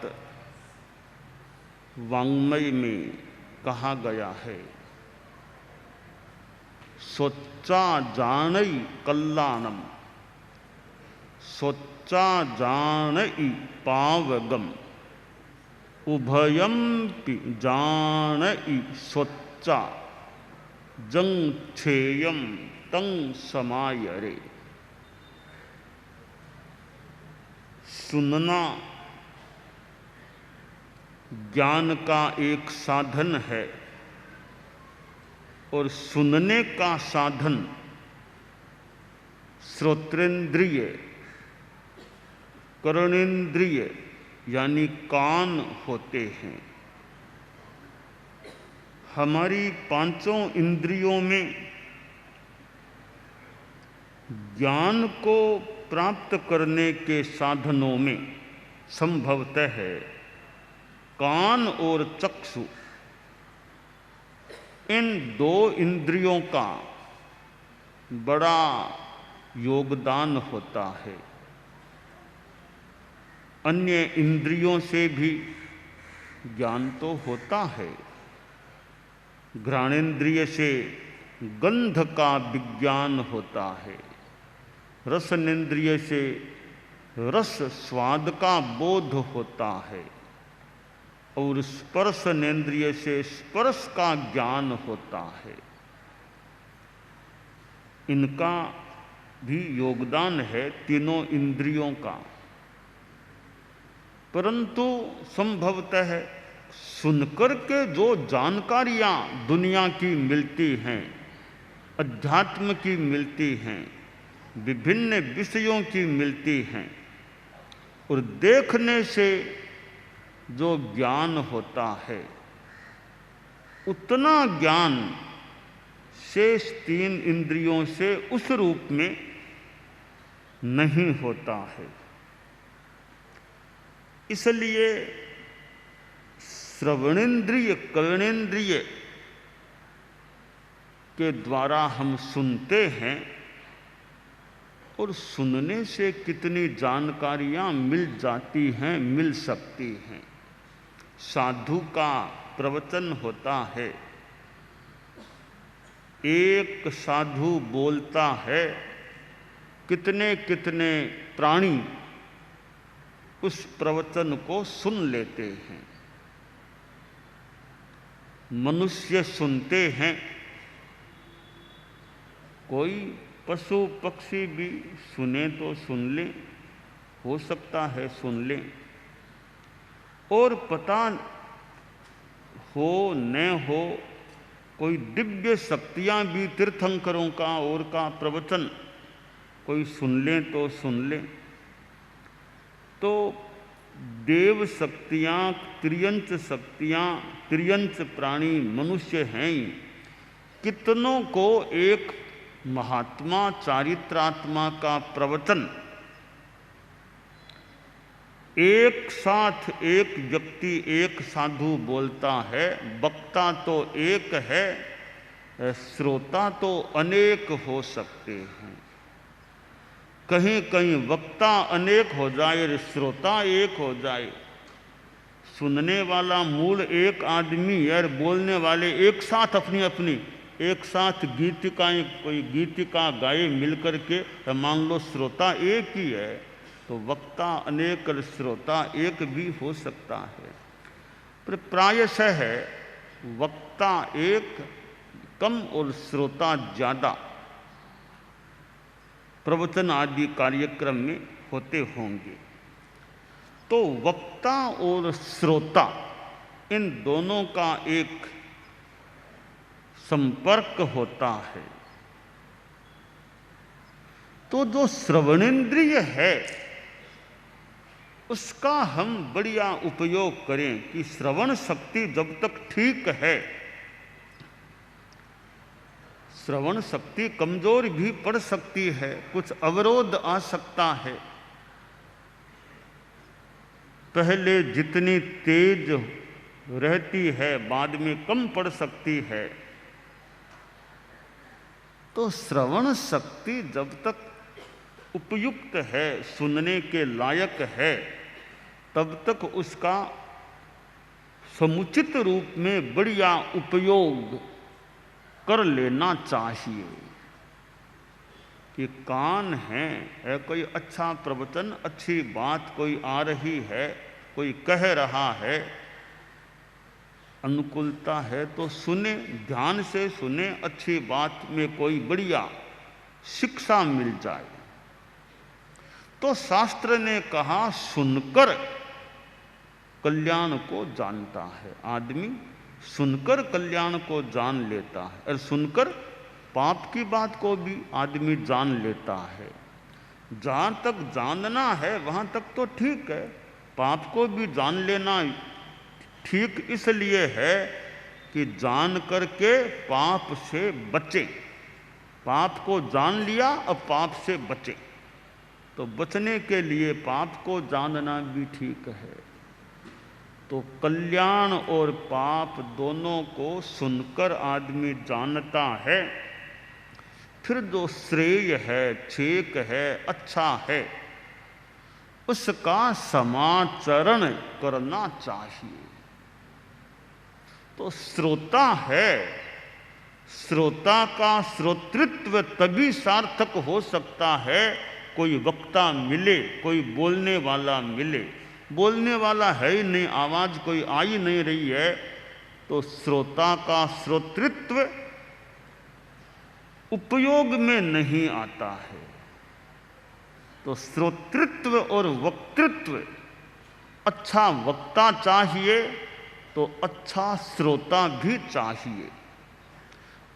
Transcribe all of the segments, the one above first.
बात वाङ्मय में कहा गया है। सोचा जानई कल्याणम, सोचा जानई पावगम, उभयम जानई सोचा जंग छेयम तंग समायरे। सुनना ज्ञान का एक साधन है और सुनने का साधन श्रोत्रेंद्रिय, कर्णेंद्रिय यानी कान होते हैं। हमारी पांचों इंद्रियों में ज्ञान को प्राप्त करने के साधनों में संभवतः कान और चक्षु, इन दो इंद्रियों का बड़ा योगदान होता है। अन्य इंद्रियों से भी ज्ञान तो होता है। घ्राणेन्द्रिय से गंध का विज्ञान होता है, रसनेन्द्रिय से रस स्वाद का बोध होता है और स्पर्शनेन्द्रिय से स्पर्श का ज्ञान होता है। इनका भी योगदान है तीनों इंद्रियों का। परंतु संभवतः सुनकर के जो जानकारियां दुनिया की मिलती हैं, अध्यात्म की मिलती हैं, विभिन्न विषयों की मिलती हैं, और देखने से जो ज्ञान होता है, उतना ज्ञान शेष तीन इंद्रियों से उस रूप में नहीं होता है। इसलिए श्रवणेन्द्रिय, कर्णेन्द्रिय के द्वारा हम सुनते हैं और सुनने से कितनी जानकारियां मिल जाती हैं, मिल सकती हैं। साधु का प्रवचन होता है, एक साधु बोलता है, कितने कितने प्राणी उस प्रवचन को सुन लेते हैं। मनुष्य सुनते हैं, कोई पशु पक्षी भी सुने तो सुन ले, हो सकता है सुन ले, और पता हो न हो कोई दिव्य शक्तियां भी तीर्थंकरों का और का प्रवचन कोई सुन ले तो सुन ले। तो देव शक्तियां, त्रियंच शक्तियां, त्रियंच प्राणी मनुष्य हैं ही। कितनों को एक महात्मा चारित्रात्मा का प्रवचन एक साथ एक व्यक्ति, एक साधु बोलता है। वक्ता तो एक है, श्रोता तो अनेक हो सकते हैं। कहीं कहीं वक्ता अनेक हो जाए और श्रोता एक हो जाए। सुनने वाला मूल एक आदमी और बोलने वाले एक साथ अपनी अपनी एक साथ गीतिकाएं, कोई गीतिका गाए मिलकर के, मान लो श्रोता एक ही है, तो वक्ता अनेक और श्रोता एक भी हो सकता है। पर प्रायशः वक्ता एक कम और श्रोता ज़्यादा प्रवचन आदि कार्यक्रम में होते होंगे। तो वक्ता और श्रोता इन दोनों का एक संपर्क होता है। तो जो श्रवणेन्द्रिय है उसका हम बढ़िया उपयोग करें कि श्रवण शक्ति जब तक ठीक है, श्रवण शक्ति कमजोर भी पड़ सकती है, कुछ अवरोध आ सकता है। पहले जितनी तेज रहती है बाद में कम पड़ सकती है। तो श्रवण शक्ति जब तक उपयुक्त है, सुनने के लायक है, तब तक उसका समुचित रूप में बढ़िया उपयोग कर लेना चाहिए। कि कान है कोई अच्छा प्रवचन, अच्छी बात कोई आ रही है, कोई कह रहा है, अनुकूलता है तो सुने, ध्यान से सुने, अच्छी बात में कोई बढ़िया शिक्षा मिल जाए। तो शास्त्र ने कहा सुनकर कल्याण को जानता है। आदमी सुनकर कल्याण को जान लेता है, और सुनकर पाप की बात को भी आदमी जान लेता है। जहाँ तक जानना है वहाँ तक तो ठीक है, पाप को भी जान लेना ठीक इसलिए है कि जान करके पाप से बचे। पाप को जान लिया, अब पाप से बचे, तो बचने के लिए पाप को जानना भी ठीक है। तो कल्याण और पाप दोनों को सुनकर आदमी जानता है। फिर जो श्रेय है, ठीक है, अच्छा है, उसका समाचरण करना चाहिए। तो श्रोता है, श्रोता का श्रोतृत्व तभी सार्थक हो सकता है कोई वक्ता मिले, कोई बोलने वाला मिले। बोलने वाला है ही नहीं, आवाज कोई आ ही नहीं रही है, तो श्रोता का श्रोतृत्व उपयोग में नहीं आता है। तो श्रोतृत्व और वक्तृत्व, अच्छा वक्ता चाहिए तो अच्छा श्रोता भी चाहिए।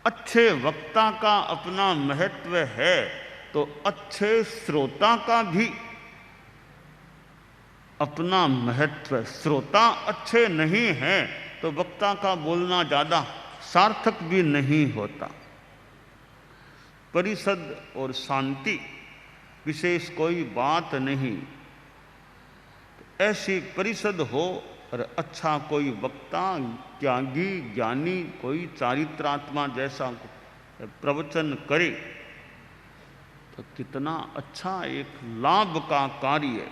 अच्छे वक्ता का अपना महत्व है तो अच्छे श्रोता का भी अपना महत्व। श्रोता अच्छे नहीं हैं तो वक्ता का बोलना ज़्यादा सार्थक भी नहीं होता। परिषद और शांति विशेष कोई बात नहीं, ऐसी परिषद हो और अच्छा कोई वक्ता, त्यागी, ज्ञानी, कोई चारित्रात्मा जैसा प्रवचन करे तो कितना अच्छा एक लाभ का कार्य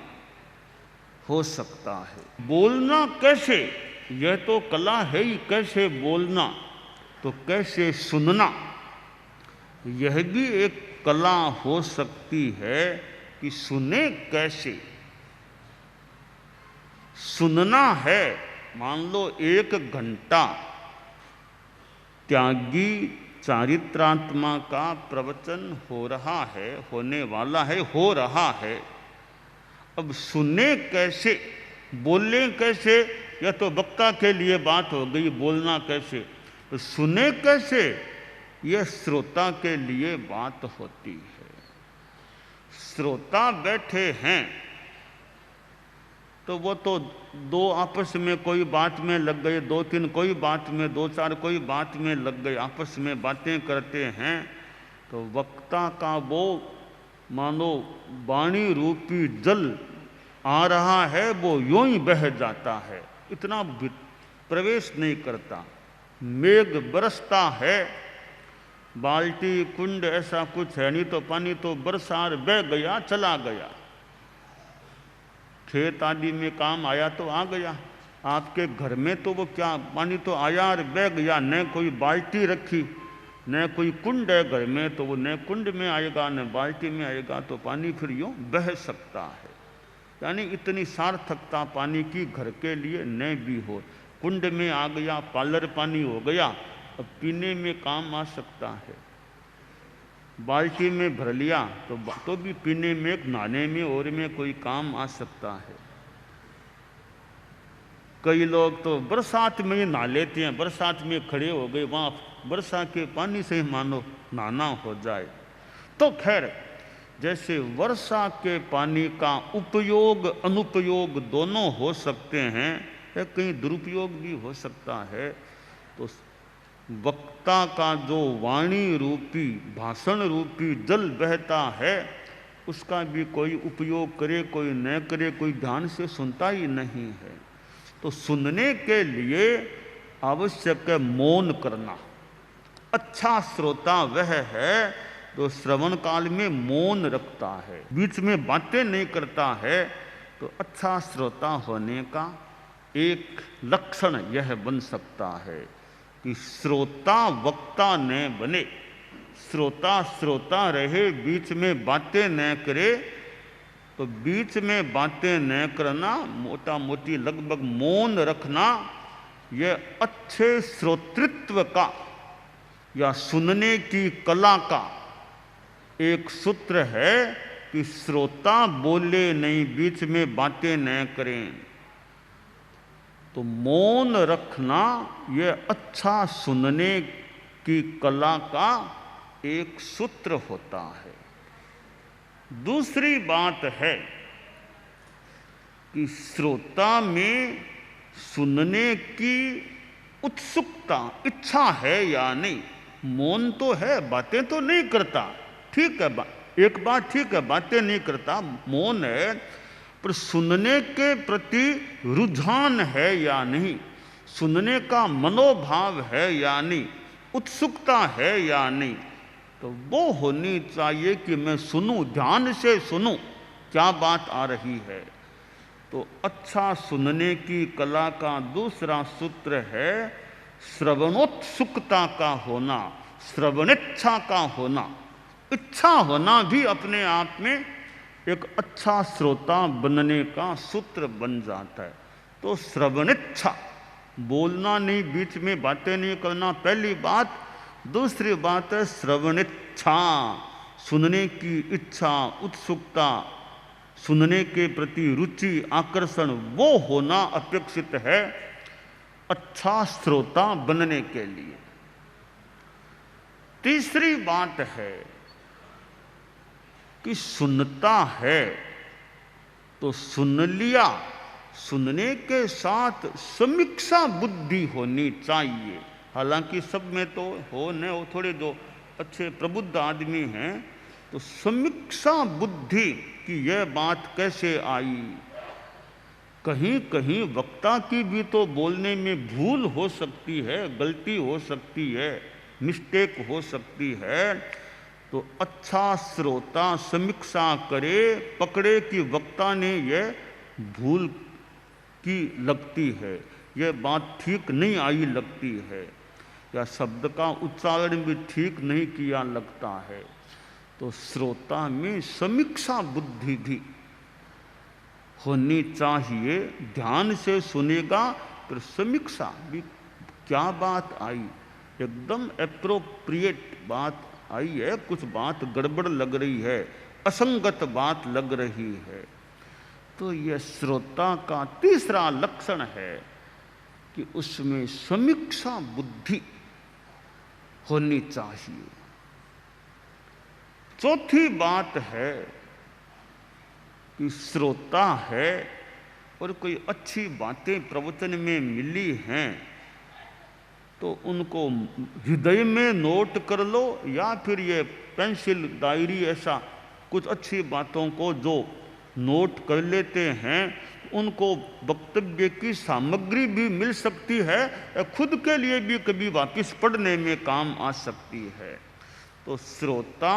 हो सकता है। बोलना कैसे, यह तो कला है ही। कैसे बोलना, तो कैसे सुनना, यह भी एक कला हो सकती है कि सुने कैसे। सुनना है, मान लो 1 घंटा त्यागी चारित्रात्मा का प्रवचन हो रहा है, होने वाला है, हो रहा है। अब सुने कैसे, बोले कैसे, यह तो वक्ता के लिए बात हो गई। बोलना कैसे, तो सुने कैसे, यह श्रोता के लिए बात होती है। श्रोता बैठे हैं तो वो तो 2 आपस में कोई बात में लग गए, 2-3 कोई बात में, 2-4 कोई बात में लग गए, आपस में बातें करते हैं। तो वक्ता का वो मानो वाणी रूपी जल आ रहा है, वो यूं ही बह जाता है, इतना प्रवेश नहीं करता। मेघ बरसता है, बाल्टी कुंड ऐसा कुछ है नहीं, तो पानी तो बरसार बह गया, चला गया। खेत आदि में काम आया तो आ गया, आपके घर में तो वो क्या, पानी तो आया और बह गया। न कोई बाल्टी रखी, न कोई कुंड है घर में, तो वो न कुंड में आएगा न बाल्टी में आएगा, तो पानी फिर यूँ बह सकता है। यानी इतनी सार्थकता पानी की घर के लिए न भी हो। कुंड में आ गया, पालर पानी हो गया, अब पीने में काम आ सकता है। बाल्टी में भर लिया तो भी पीने में, नहाने में और में कोई काम आ सकता है। कई लोग तो बरसात में ही नहा लेते हैं, बरसात में खड़े हो गए, वहाँ वर्षा के पानी से ही मानो नहाना हो जाए। तो खैर, जैसे वर्षा के पानी का उपयोग अनुपयोग दोनों हो सकते हैं, या कहीं दुरुपयोग भी हो सकता है। तो वक्ता का जो वाणी रूपी, भाषण रूपी जल बहता है, उसका भी कोई उपयोग करे कोई न करे, कोई ध्यान से सुनता ही नहीं है। तो सुनने के लिए आवश्यक है मौन करना। अच्छा श्रोता वह है जो श्रवण काल में मौन रखता है, बीच में बातें नहीं करता है। तो तो अच्छा श्रोता होने का एक लक्षण यह बन सकता है कि श्रोता वक्ता न बने, श्रोता श्रोता रहे, बीच में बातें न करे। तो बीच में बातें न करना, मोटा मोटी लगभग मौन रखना, यह अच्छे श्रोतृत्व का या सुनने की कला का एक सूत्र है कि श्रोता बोले नहीं, बीच में बातें न करें। तो मौन रखना यह अच्छा सुनने की कला का एक सूत्र होता है। दूसरी बात है कि श्रोता में सुनने की उत्सुकता, इच्छा है या नहीं। मौन तो है, बातें तो नहीं करता, ठीक है, एक बात ठीक है, बातें नहीं करता, मौन है, पर सुनने के प्रति रुझान है या नहीं, सुनने का मनोभाव है या नहीं, उत्सुकता है या नहीं। तो वो होनी चाहिए कि मैं सुनूं, ध्यान से सुनूं क्या बात आ रही है। तो अच्छा सुनने की कला का दूसरा सूत्र है श्रवणोत्सुकता का होना, श्रवणेच्छा का होना। इच्छा होना भी अपने आप में एक अच्छा श्रोता बनने का सूत्र बन जाता है। तो श्रवणेच्छा, बोलना नहीं, बीच में बातें नहीं करना, पहली बात। दूसरी बात है श्रवणेच्छा, सुनने की इच्छा, उत्सुकता, सुनने के प्रति रुचि, आकर्षण, वो होना अपेक्षित है अच्छा श्रोता बनने के लिए। तीसरी बात है कि सुनता है तो सुन लिया, सुनने के साथ समीक्षा बुद्धि होनी चाहिए। हालांकि सब में तो हो न हो, थोड़े जो अच्छे प्रबुद्ध आदमी हैं तो समीक्षा बुद्धि कि यह बात कैसे आई। कहीं कहीं वक्ता की भी तो बोलने में भूल हो सकती है, गलती हो सकती है, मिस्टेक हो सकती है। तो अच्छा श्रोता समीक्षा करे, पकड़े कि वक्ता ने यह भूल की लगती है, यह बात ठीक नहीं आई लगती है, या शब्द का उच्चारण भी ठीक नहीं किया लगता है। तो श्रोता में समीक्षा बुद्धि भी होनी चाहिए। ध्यान से सुनेगा फिर समीक्षा भी, क्या बात आई, एकदम एप्रोप्रिएट बात आई है, कुछ बात गड़बड़ लग रही है, असंगत बात लग रही है। तो यह श्रोता का तीसरा लक्षण है कि उसमें समीक्षा बुद्धि होनी चाहिए। चौथी बात है कि श्रोता है और कोई अच्छी बातें प्रवचन में मिली हैं तो उनको हृदय में नोट कर लो, या फिर ये पेंसिल डायरी ऐसा कुछ अच्छी बातों को जो नोट कर लेते हैं, उनको वक्तव्य की सामग्री भी मिल सकती है, खुद के लिए भी कभी वापस पढ़ने में काम आ सकती है। तो श्रोता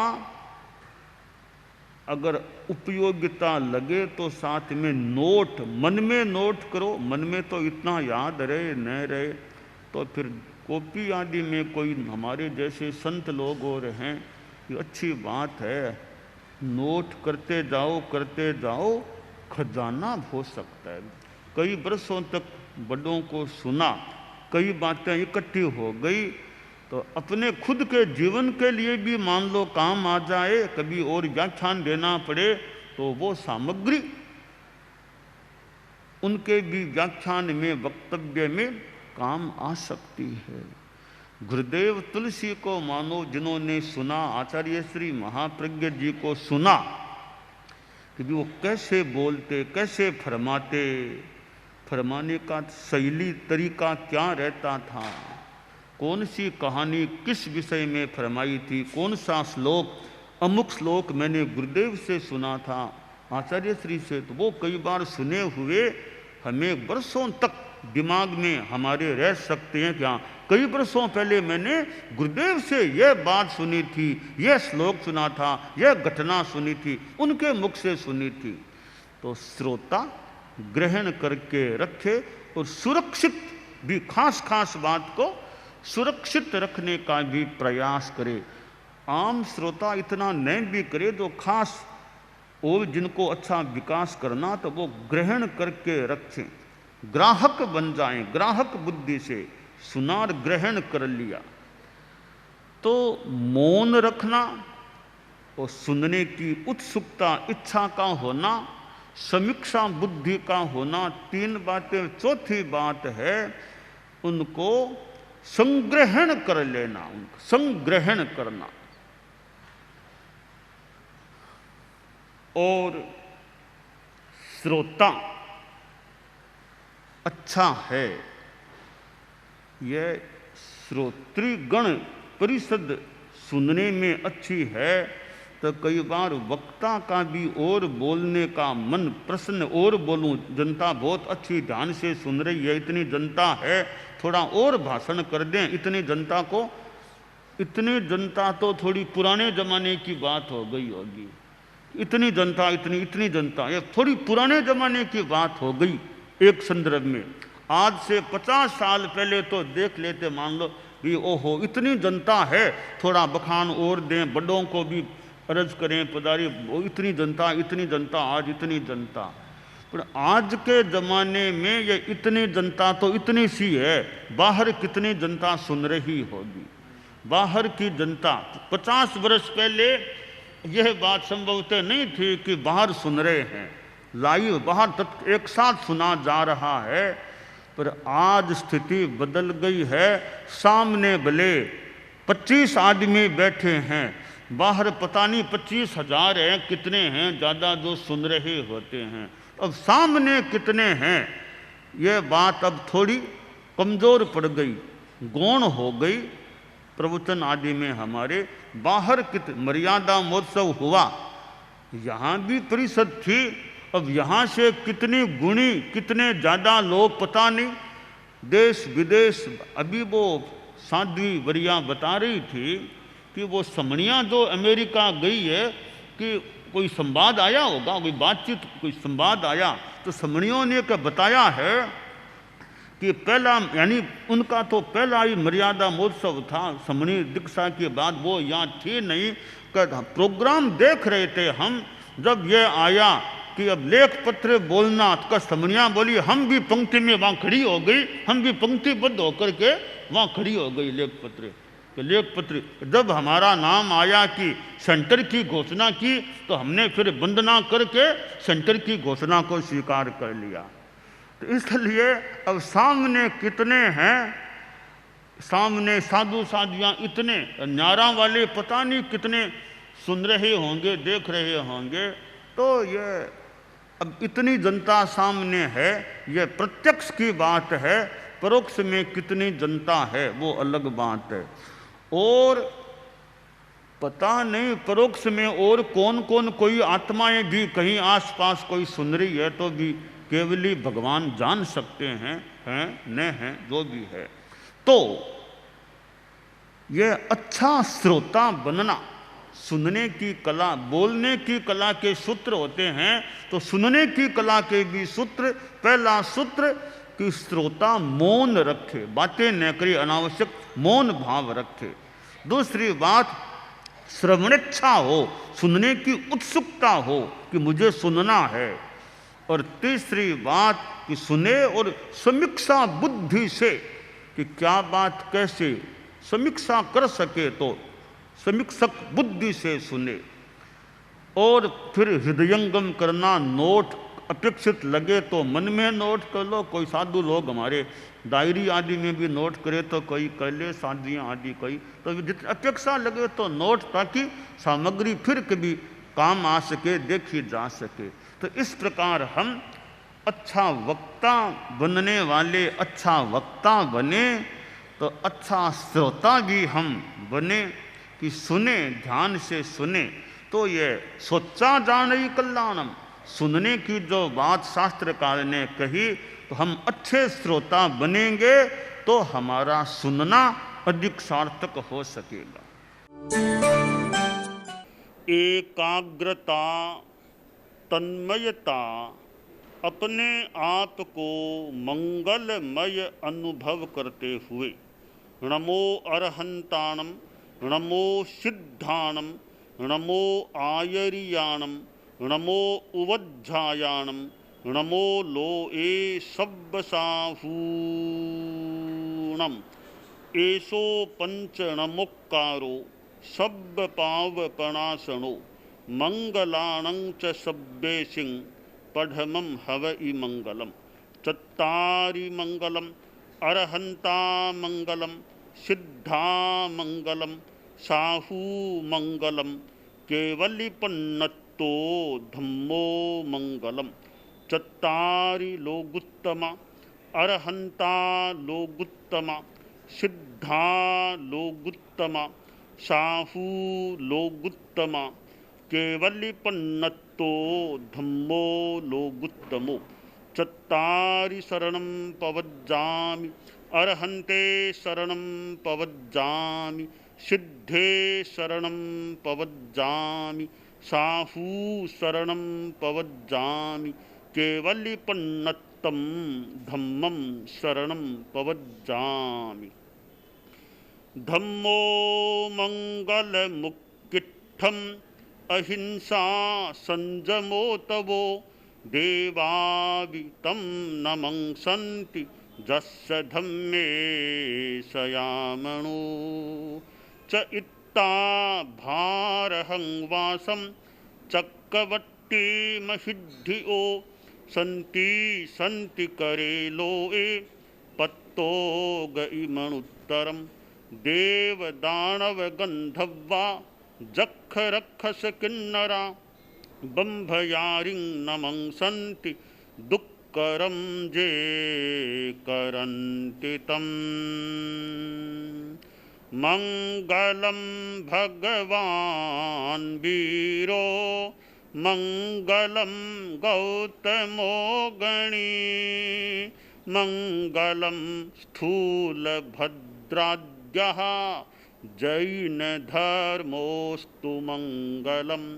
अगर उपयोगिता लगे तो साथ में नोट, मन में नोट करो। मन में तो इतना याद रहे न रहे तो फिर कॉपी आदि में कोई हमारे जैसे संत लोग और हैं, ये अच्छी बात है, नोट करते जाओ, खजाना हो सकता है। कई बरसों तक बड़ों को सुना, कई बातें इकट्ठी हो गई, तो अपने खुद के जीवन के लिए भी मान लो काम आ जाए, कभी और व्याख्यान देना पड़े तो वो सामग्री उनके भी व्याख्यान में, वक्तव्य में काम आ सकती है। गुरुदेव तुलसी को मानो जिन्होंने सुना, आचार्य श्री महाप्रज्ञ जी को सुना कि वो कैसे बोलते, कैसे फरमाते, फरमाने का शैली तरीका क्या रहता था, कौन सी कहानी किस विषय में फरमाई थी, कौन सा श्लोक, अमुक श्लोक मैंने गुरुदेव से सुना था, आचार्य श्री से, तो वो कई बार सुने हुए हमें वर्षों तक दिमाग में हमारे रह सकते हैं। क्या कई वर्षों पहले मैंने गुरुदेव से यह बात सुनी थी, यह श्लोक सुना था, यह घटना सुनी थी, उनके मुख से सुनी थी। तो श्रोता ग्रहण करके रखे और सुरक्षित भी, खास खास बात को सुरक्षित रखने का भी प्रयास करे। आम श्रोता इतना नहीं भी करे तो खास, और जिनको अच्छा विकास करना तो वो ग्रहण करके रखें, ग्राहक बन जाएं, ग्राहक बुद्धि से सुना और ग्रहण कर लिया। तो मौन रखना और सुनने की उत्सुकता, इच्छा का होना, समीक्षा बुद्धि का होना, 3 बातें। चौथी बात है उनको संग्रहण कर लेना, उनको संग्रहण करना। और श्रोता अच्छा है, यह श्रोतृगण परिषद सुनने में अच्छी है, तो कई बार वक्ता का भी और बोलने का मन प्रश्न, और बोलूं, जनता बहुत अच्छी ध्यान से सुन रही है, इतनी जनता है, थोड़ा और भाषण कर दें, इतनी जनता को, इतनी जनता तो थोड़ी पुराने जमाने की बात हो गई होगी, इतनी जनता, इतनी जनता, ये थोड़ी पुराने जमाने की बात हो गई एक संदर्भ में। आज से 50 साल पहले तो देख लेते, मान लो भी ओहो इतनी जनता है, थोड़ा बखान और दें, बड़ों को भी अर्ज करें, पधारी, इतनी जनता, आज इतनी जनता। पर आज के ज़माने में ये इतनी जनता तो इतनी सी है, बाहर कितनी जनता सुन रही होगी। बाहर की जनता, 50 वर्ष पहले यह बात संभवतः नहीं थी कि बाहर सुन रहे हैं, लाइव बाहर एक साथ सुना जा रहा है। पर आज स्थिति बदल गई है, सामने भले 25 आदमी बैठे हैं, बाहर पता नहीं 25,000 हैं, कितने हैं ज़्यादा जो सुन रहे होते हैं, अब सामने कितने हैं, ये बात अब थोड़ी कमज़ोर पड़ गई, गौण हो गई। प्रवचन आदि में हमारे बाहर मर्यादा महोत्सव हुआ, यहाँ भी परिषद थी, अब यहाँ से कितनी गुणी, कितने ज़्यादा लोग पता नहीं, देश विदेश। अभी वो साध्वी वरिया बता रही थी कि वो समणिया जो अमेरिका गई है, कि कोई संवाद आया होगा, कोई बातचीत, कोई संवाद आया, तो समणियों ने क्या बताया है कि पहला, यानी उनका तो पहला ही मर्यादा महोत्सव था समणी दीक्षा के बाद, वो यहाँ थी नहीं, प्रोग्राम देख रहे थे हम, जब ये आया कि अब लेख पत्र बोलना, का समणिया बोली, हम भी पंक्ति में वहाँ खड़ी हो गई, हम भी पंक्तिबद्ध होकर के वहाँ खड़ी हो गई लेख पत्र। तो लेख पत्र जब हमारा नाम आया कि सेंटर की घोषणा की, तो हमने फिर वंदना करके सेंटर की घोषणा को स्वीकार कर लिया। तो इसलिए अब सामने कितने हैं, सामने साधु साधुआं इतने, न्यारा वाले पता नहीं कितने सुन रहे होंगे, देख रहे होंगे। तो ये अब इतनी जनता सामने है, ये प्रत्यक्ष की बात है, परोक्ष में कितनी जनता है वो अलग बात है। और पता नहीं परोक्ष में और कौन कौन, कोई आत्माएं भी कहीं आसपास कोई सुन रही है तो भी केवल ही भगवान जान सकते हैं न हैं, जो भी है। तो ये अच्छा श्रोता बनना, सुनने की कला, बोलने की कला के सूत्र होते हैं, तो सुनने की कला के भी सूत्र, पहला सूत्र कि श्रोता मौन रखे, बातें न करे, अनावश्यक मौन भाव रखे। दूसरी बात, श्रवणेच्छा हो, सुनने की उत्सुकता हो कि मुझे सुनना है। और तीसरी बात कि सुने और समीक्षा बुद्धि से, कि क्या बात कैसे समीक्षा कर सके, तो समीक्षक बुद्धि से सुने। और फिर हृदयंगम करना, नोट अपेक्षित लगे तो मन में नोट कर लो, कोई साधु लोग हमारे डायरी आदि में भी नोट करे तो कोई कर ले, साधियाँ आदि कोई, तो जितनी अपेक्षा लगे तो नोट, ताकि सामग्री फिर कभी काम आ सके, देखी जा सके। तो इस प्रकार हम अच्छा वक्ता बनने वाले अच्छा वक्ता बने, तो अच्छा श्रोता भी हम बने, कि सुने, ध्यान से सुने। तो ये सोचा जाने कल्याणम, सुनने की जो बात शास्त्रकार ने कही, तो हम अच्छे श्रोता बनेंगे तो हमारा सुनना अधिक सार्थक हो सकेगा। एकाग्रता तन्मयता अपने आप को मंगलमय अनुभव करते हुए नमो अरहंताणम, नमो सिद्धाणम, नमो आयरियाणम, नमो उवज्झायाणम, नमो लोए सब्बसाहूणम, एसो पंचणमुक्कारो सब्ब पावपणासनो मंगलाणं च सब्बेसिं पढ़मं हवइ मंगलम। चत्तारि मंगलम, अरहंता मंगलम, सिद्धा मंगलम, साहू मंगलम, केवलिपन्नत्तो धम्मो मंगलम। चत्तारि लोगुत्तमा, अरहंता लोगुत्तमा, सिद्धा लोगुत्तमा, साहू लोगुत्तमा, केवलिपन्नत्तो धम्मो लोगुत्तमो। चत्तारि शरणं पवज्जामि, अरहन्ते शरणं पवज्जामि, सिद्धे शरणं पवज्जामि, साहू शरणं पवज्जामि, केवलिपन्नत्तं धम्मं शरणं पवज्जामि। धम्मो मंगलमुक्किट्ठम् अहिंसा संजमो तवो देवावितं नमंसन्ति जस्य धम्मे सयामणो। च इत्ता भारहं वासं चक्रवट्टी महिद्धियो सन्ति सन्ति करे लोए पत्तो गइमणुत्तरम्। देव दानव गंधर्वा जख रक्षस किन्नरा बंभयारिं नमंसन्ति दुक्करं जे करन्ति तम्। मंगलं भगवान् वीरो मंगलं गौतमो गणी मंगलं स्थूलभद्राद्यः जैन धर्मोस्तु मंगलम।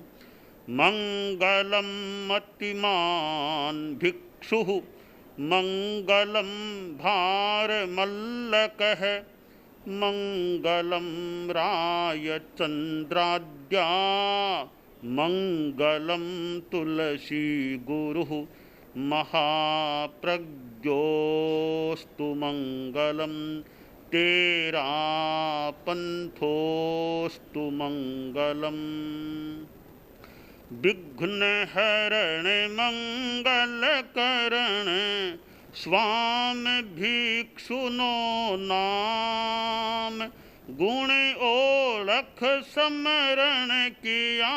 मंगलम मतिमान भिक्षुः मंगलम भारमल्लकः मंगलम रायचंद्राद्या मंगलम तुलसी गुरुः महाप्रज्ञोस्तु मंगलम। तेरा पंथोस्तु मंगलम। विघ्न हरण मंगल करण स्वामी भिक्षुनो नाम। गुण ओळख समरण किया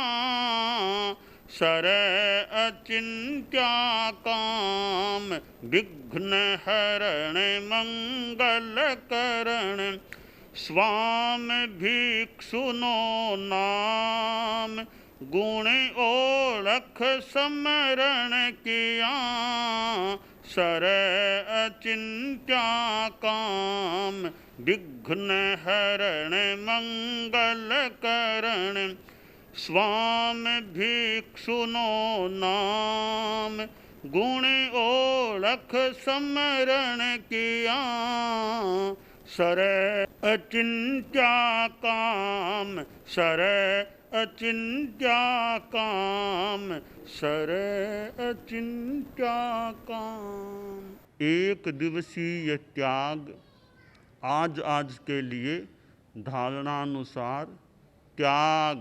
सर अचिंत्या काम। विघ्न हरण मंगल करण स्वामी भिक्षुनो नाम। गुण ओळख समरण किया सर अचिंत्या काम। विघ्न हरण मंगल करण स्वामी भिक्षुनो नाम। गुण ओळख समरण किया सर अचिंत्या काम। सर अचिंत्या काम। सर अचिंत्या काम। एक दिवसीय त्याग आज आज के लिए धारणानुसार त्याग